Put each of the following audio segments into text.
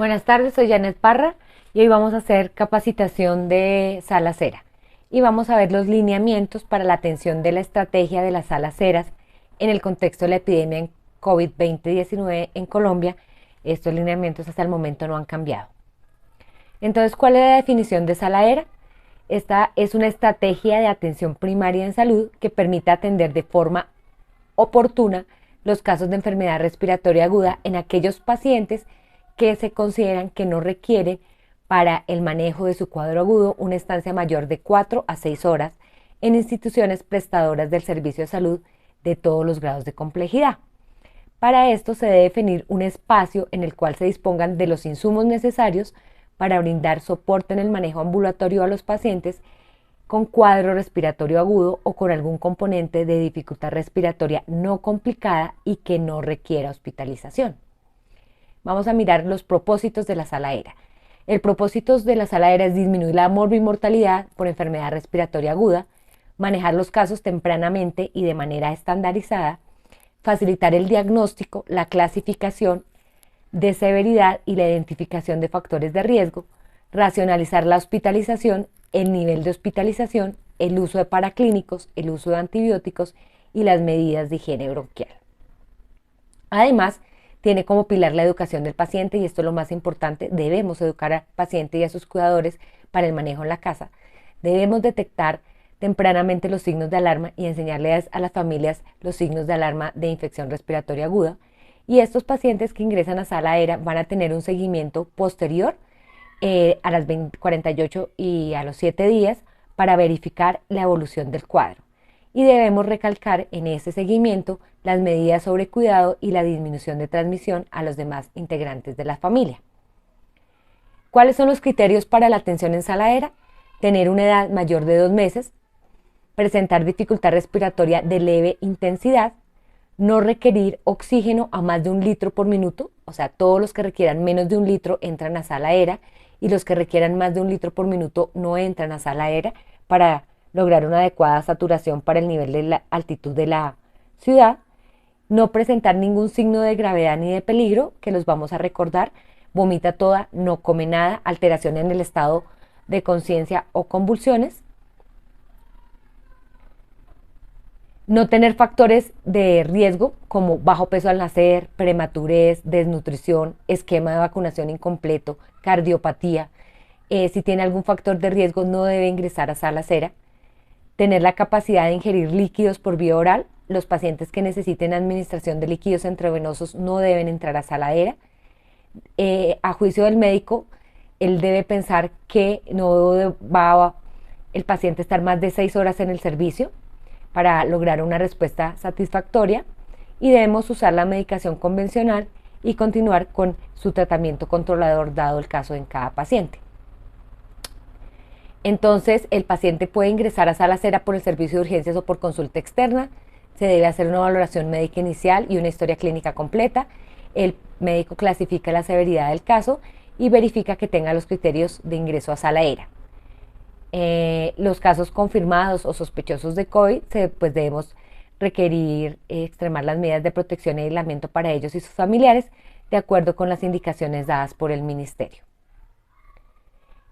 Buenas tardes, soy Janet Parra y hoy vamos a hacer capacitación de sala cera y vamos a ver los lineamientos para la atención de la estrategia de las salas ceras en el contexto de la epidemia en COVID-19 en Colombia. Estos lineamientos hasta el momento no han cambiado. Entonces, ¿cuál es la definición de sala era? Esta es una estrategia de atención primaria en salud que permite atender de forma oportuna los casos de enfermedad respiratoria aguda en aquellos pacientes que se consideran que no requieren para el manejo de su cuadro agudo una estancia mayor de 4 a 6 horas en instituciones prestadoras del servicio de salud de todos los grados de complejidad. Para esto se debe definir un espacio en el cual se dispongan de los insumos necesarios para brindar soporte en el manejo ambulatorio a los pacientes con cuadro respiratorio agudo o con algún componente de dificultad respiratoria no complicada y que no requiera hospitalización. Vamos a mirar los propósitos de la sala era. El propósito de la sala era es disminuir la morbimortalidad por enfermedad respiratoria aguda, manejar los casos tempranamente y de manera estandarizada, facilitar el diagnóstico, la clasificación de severidad y la identificación de factores de riesgo, racionalizar la hospitalización, el nivel de hospitalización, el uso de paraclínicos, el uso de antibióticos y las medidas de higiene bronquial. Además, tiene como pilar la educación del paciente y esto es lo más importante, debemos educar al paciente y a sus cuidadores para el manejo en la casa. Debemos detectar tempranamente los signos de alarma y enseñarles a las familias los signos de alarma de infección respiratoria aguda. Y estos pacientes que ingresan a sala era van a tener un seguimiento posterior a las 48 y a los 7 días para verificar la evolución del cuadro. Y debemos recalcar en ese seguimiento las medidas sobre cuidado y la disminución de transmisión a los demás integrantes de la familia. ¿Cuáles son los criterios para la atención en sala era? Tener una edad mayor de 2 meses, presentar dificultad respiratoria de leve intensidad, no requerir oxígeno a más de 1 litro por minuto, o sea, todos los que requieran menos de 1 litro entran a sala era y los que requieran más de 1 litro por minuto no entran a sala era para lograr una adecuada saturación para el nivel de la altitud de la ciudad, no presentar ningún signo de gravedad ni de peligro, que los vamos a recordar, vomita toda, no come nada, alteración en el estado de conciencia o convulsiones, no tener factores de riesgo como bajo peso al nacer, prematurez, desnutrición, esquema de vacunación incompleto, cardiopatía. Si tiene algún factor de riesgo no debe ingresar a sala cera. Tener la capacidad de ingerir líquidos por vía oral. Los pacientes que necesiten administración de líquidos intravenosos no deben entrar a sala era. A juicio del médico, él debe pensar que no va el paciente estar más de 6 horas en el servicio para lograr una respuesta satisfactoria y debemos usar la medicación convencional y continuar con su tratamiento controlador dado el caso en cada paciente. Entonces, el paciente puede ingresar a sala cera por el servicio de urgencias o por consulta externa. Se debe hacer una valoración médica inicial y una historia clínica completa. El médico clasifica la severidad del caso y verifica que tenga los criterios de ingreso a sala era. Los casos confirmados o sospechosos de COVID, pues debemos requerir extremar las medidas de protección y aislamiento para ellos y sus familiares de acuerdo con las indicaciones dadas por el ministerio.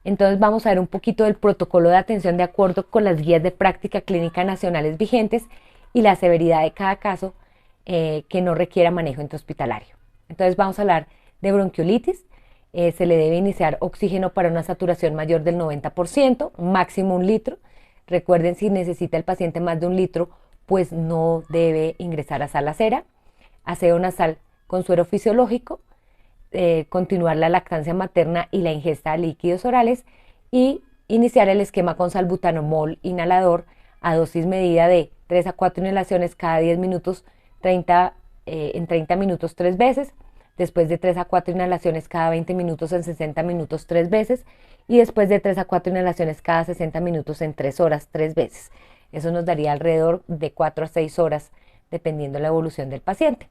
Entonces vamos a ver un poquito del protocolo de atención de acuerdo con las guías de práctica clínica nacionales vigentes y la severidad de cada caso que no requiera manejo intrahospitalario. Entonces vamos a hablar de bronquiolitis. Se le debe iniciar oxígeno para una saturación mayor del 90%, máximo 1 litro. Recuerden, si necesita el paciente más de 1 litro, pues no debe ingresar a sala cera. Aseo nasal con suero fisiológico. Continuar la lactancia materna y la ingesta de líquidos orales y iniciar el esquema con salbutamol inhalador a dosis medida de 3 a 4 inhalaciones cada 10 minutos, en 30 minutos 3 veces, después de 3 a 4 inhalaciones cada 20 minutos en 60 minutos 3 veces y después de 3 a 4 inhalaciones cada 60 minutos en 3 horas 3 veces. Eso nos daría alrededor de 4 a 6 horas dependiendo de la evolución del paciente.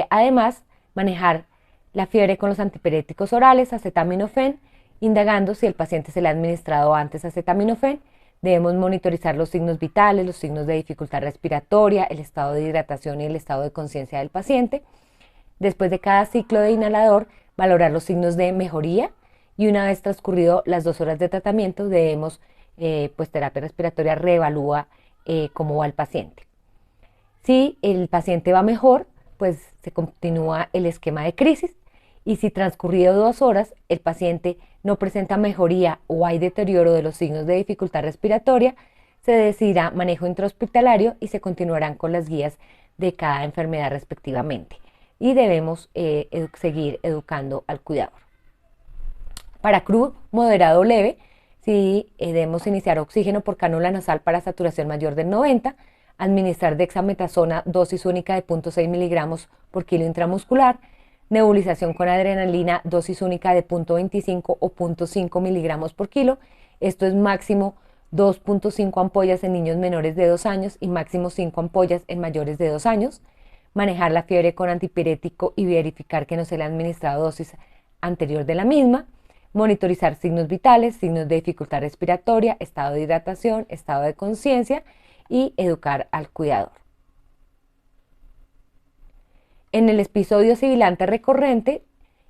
Además, manejar la fiebre con los antipiréticos orales, acetaminofén, indagando si el paciente se le ha administrado antes acetaminofén. Debemos monitorizar los signos vitales, los signos de dificultad respiratoria, el estado de hidratación y el estado de conciencia del paciente. Después de cada ciclo de inhalador, valorar los signos de mejoría y una vez transcurrido las 2 horas de tratamiento debemos, pues terapia respiratoria reevalúa cómo va el paciente. Si el paciente va mejor, pues se continúa el esquema de crisis y si transcurrido 2 horas el paciente no presenta mejoría o hay deterioro de los signos de dificultad respiratoria, se decidirá manejo intrahospitalario y se continuarán con las guías de cada enfermedad respectivamente. Y debemos seguir educando al cuidador. Para CRUD moderado o leve, sí, debemos iniciar oxígeno por cánula nasal para saturación mayor del 90, administrar dexametasona dosis única de 0.6 miligramos por kilo intramuscular, nebulización con adrenalina dosis única de 0.25 o 0.5 miligramos por kilo. Esto es máximo 2.5 ampollas en niños menores de 2 años y máximo 5 ampollas en mayores de 2 años. Manejar la fiebre con antipirético y verificar que no se le ha administrado dosis anterior de la misma. Monitorizar signos vitales, signos de dificultad respiratoria, estado de hidratación, estado de conciencia y educar al cuidador. En el episodio sibilante recurrente,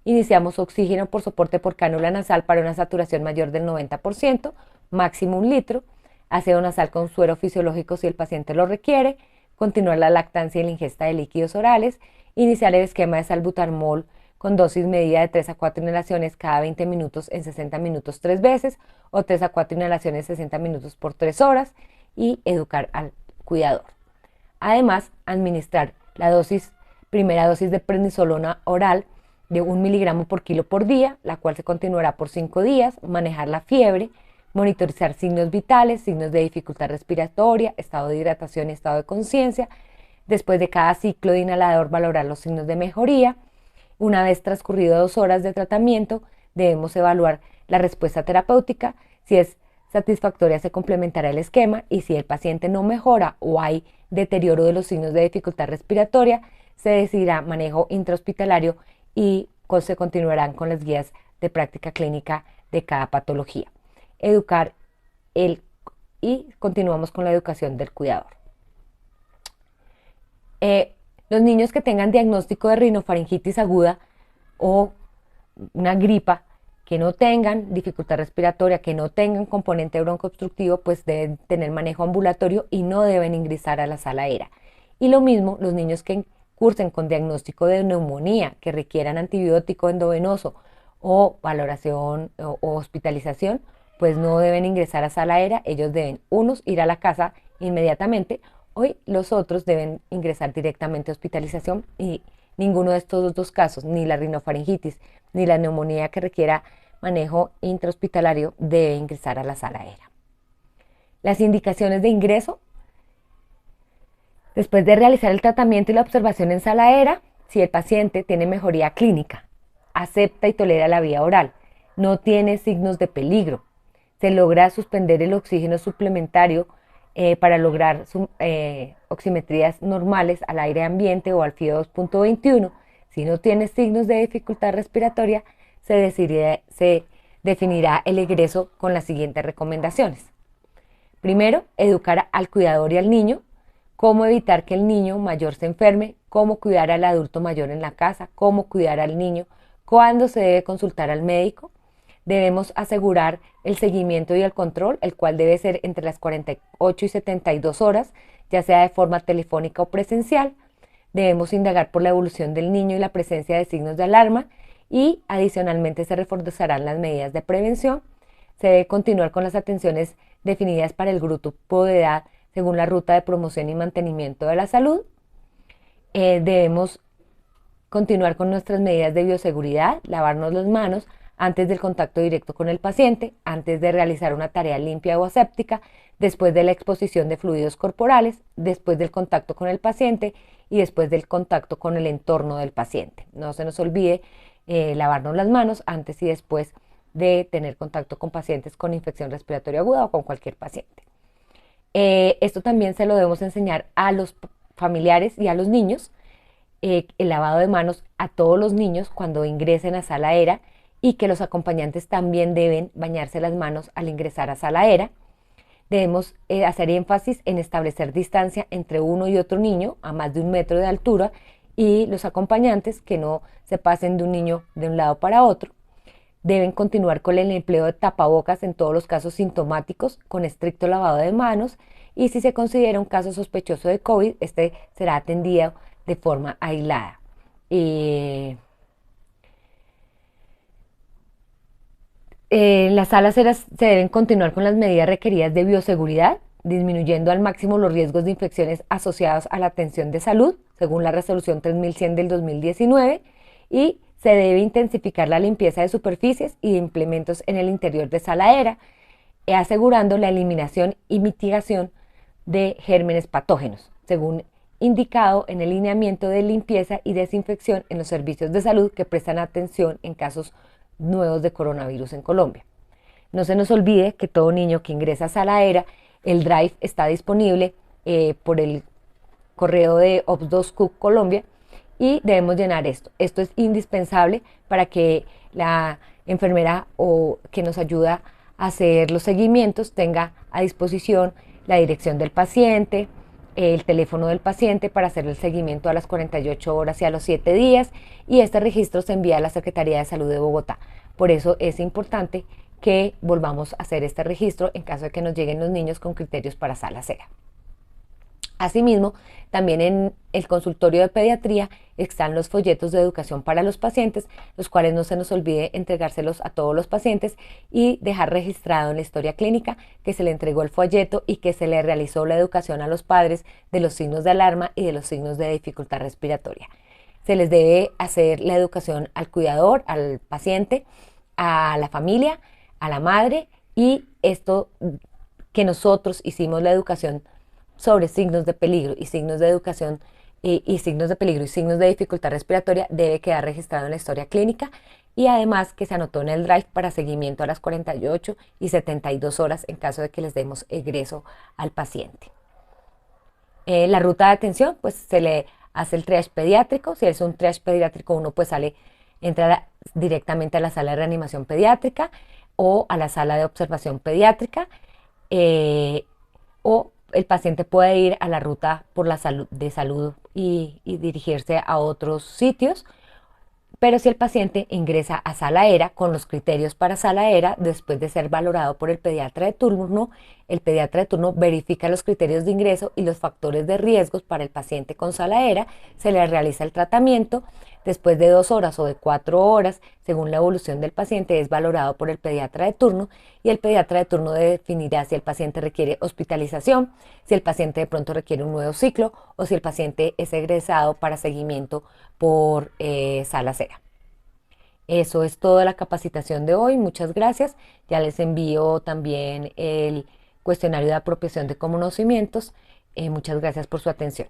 iniciamos oxígeno por soporte por cánula nasal para una saturación mayor del 90%, máximo 1 litro, aseo nasal con suero fisiológico si el paciente lo requiere, continuar la lactancia y la ingesta de líquidos orales, iniciar el esquema de salbutamol con dosis medida de 3 a 4 inhalaciones cada 20 minutos en 60 minutos 3 veces o 3 a 4 inhalaciones 60 minutos por 3 horas y educar al cuidador. Además, administrar la primera dosis de prednisolona oral de 1 miligramo por kilo por día, la cual se continuará por 5 días, manejar la fiebre, monitorizar signos vitales, signos de dificultad respiratoria, estado de hidratación y estado de conciencia. Después de cada ciclo de inhalador, valorar los signos de mejoría. Una vez transcurrido 2 horas de tratamiento, debemos evaluar la respuesta terapéutica. Si es satisfactoria, se complementará el esquema y si el paciente no mejora o hay deterioro de los signos de dificultad respiratoria, se decidirá manejo intrahospitalario y se continuarán con las guías de práctica clínica de cada patología. Y continuamos con la educación del cuidador. Los niños que tengan diagnóstico de rinofaringitis aguda o una gripa, que no tengan dificultad respiratoria, que no tengan componente broncoobstructivo, pues deben tener manejo ambulatorio y no deben ingresar a la sala ERA. Y lo mismo, los niños que cursen con diagnóstico de neumonía, que requieran antibiótico endovenoso o valoración o hospitalización, pues no deben ingresar a sala ERA. Ellos deben, unos, ir a la casa inmediatamente, hoy los otros deben ingresar directamente a hospitalización y ninguno de estos 2 casos, ni la rinofaringitis ni la neumonía que requiera manejo intrahospitalario, debe ingresar a la sala ERA. Las indicaciones de ingreso: después de realizar el tratamiento y la observación en sala ERA, si el paciente tiene mejoría clínica, acepta y tolera la vía oral, no tiene signos de peligro, se logra suspender el oxígeno suplementario para lograr oximetrías normales al aire ambiente o al FIO 2.21. Si no tiene signos de dificultad respiratoria, se definirá el egreso con las siguientes recomendaciones. Primero, educar al cuidador y al niño, cómo evitar que el niño mayor se enferme, cómo cuidar al adulto mayor en la casa, cómo cuidar al niño, cuándo se debe consultar al médico. Debemos asegurar el seguimiento y el control, el cual debe ser entre las 48 y 72 horas, ya sea de forma telefónica o presencial. Debemos indagar por la evolución del niño y la presencia de signos de alarma y adicionalmente se reforzarán las medidas de prevención. Se debe continuar con las atenciones definidas para el grupo de edad según la ruta de promoción y mantenimiento de la salud. Debemos continuar con nuestras medidas de bioseguridad, lavarnos las manos antes del contacto directo con el paciente, antes de realizar una tarea limpia o aséptica, después de la exposición de fluidos corporales, después del contacto con el paciente y después del contacto con el entorno del paciente. No se nos olvide lavarnos las manos antes y después de tener contacto con pacientes con infección respiratoria aguda o con cualquier paciente. Esto también se lo debemos enseñar a los familiares y a los niños, el lavado de manos a todos los niños cuando ingresen a sala ERA y que los acompañantes también deben bañarse las manos al ingresar a sala ERA. Debemos hacer énfasis en establecer distancia entre uno y otro niño a más de 1 metro de altura y los acompañantes que no se pasen de un niño de un lado para otro. Deben continuar con el empleo de tapabocas en todos los casos sintomáticos con estricto lavado de manos y si se considera un caso sospechoso de COVID, este será atendido de forma aislada. En las salas se deben continuar con las medidas requeridas de bioseguridad, disminuyendo al máximo los riesgos de infecciones asociados a la atención de salud, según la resolución 3100 del 2019, y se debe intensificar la limpieza de superficies y de implementos en el interior de sala era, asegurando la eliminación y mitigación de gérmenes patógenos, según indicado en el lineamiento de limpieza y desinfección en los servicios de salud que prestan atención en casos nuevos de coronavirus en Colombia. No se nos olvide que todo niño que ingresa a sala era, el drive está disponible por el correo de Ops2Cook Colombia y debemos llenar esto. Esto es indispensable para que la enfermera o que nos ayuda a hacer los seguimientos tenga a disposición la dirección del paciente, el teléfono del paciente para hacer el seguimiento a las 48 horas y a los 7 días y este registro se envía a la Secretaría de Salud de Bogotá. Por eso es importante que volvamos a hacer este registro en caso de que nos lleguen los niños con criterios para sala cera. Asimismo, también en el consultorio de pediatría están los folletos de educación para los pacientes, los cuales no se nos olvide entregárselos a todos los pacientes y dejar registrado en la historia clínica que se le entregó el folleto y que se le realizó la educación a los padres de los signos de alarma y de los signos de dificultad respiratoria. Se les debe hacer la educación al cuidador, al paciente, a la familia, a la madre y esto que nosotros hicimos la educación sobre signos de peligro y signos de educación y signos de peligro y signos de dificultad respiratoria debe quedar registrado en la historia clínica y además que se anotó en el drive para seguimiento a las 48 y 72 horas en caso de que les demos egreso al paciente. La ruta de atención, pues se le hace el triage pediátrico. Si es un triage pediátrico, uno pues entra directamente a la sala de reanimación pediátrica o a la sala de observación pediátrica o el paciente puede ir a la ruta por la salud, de salud y dirigirse a otros sitios. Pero si el paciente ingresa a sala era con los criterios para sala era, después de ser valorado por el pediatra de turno, el pediatra de turno verifica los criterios de ingreso y los factores de riesgos para el paciente con sala era, se le realiza el tratamiento, después de 2 horas o de 4 horas, según la evolución del paciente, es valorado por el pediatra de turno y el pediatra de turno definirá si el paciente requiere hospitalización, si el paciente de pronto requiere un nuevo ciclo o si el paciente es egresado para seguimiento por sala cera. Eso es toda la capacitación de hoy. Muchas gracias. Ya les envío también el cuestionario de apropiación de conocimientos. Muchas gracias por su atención.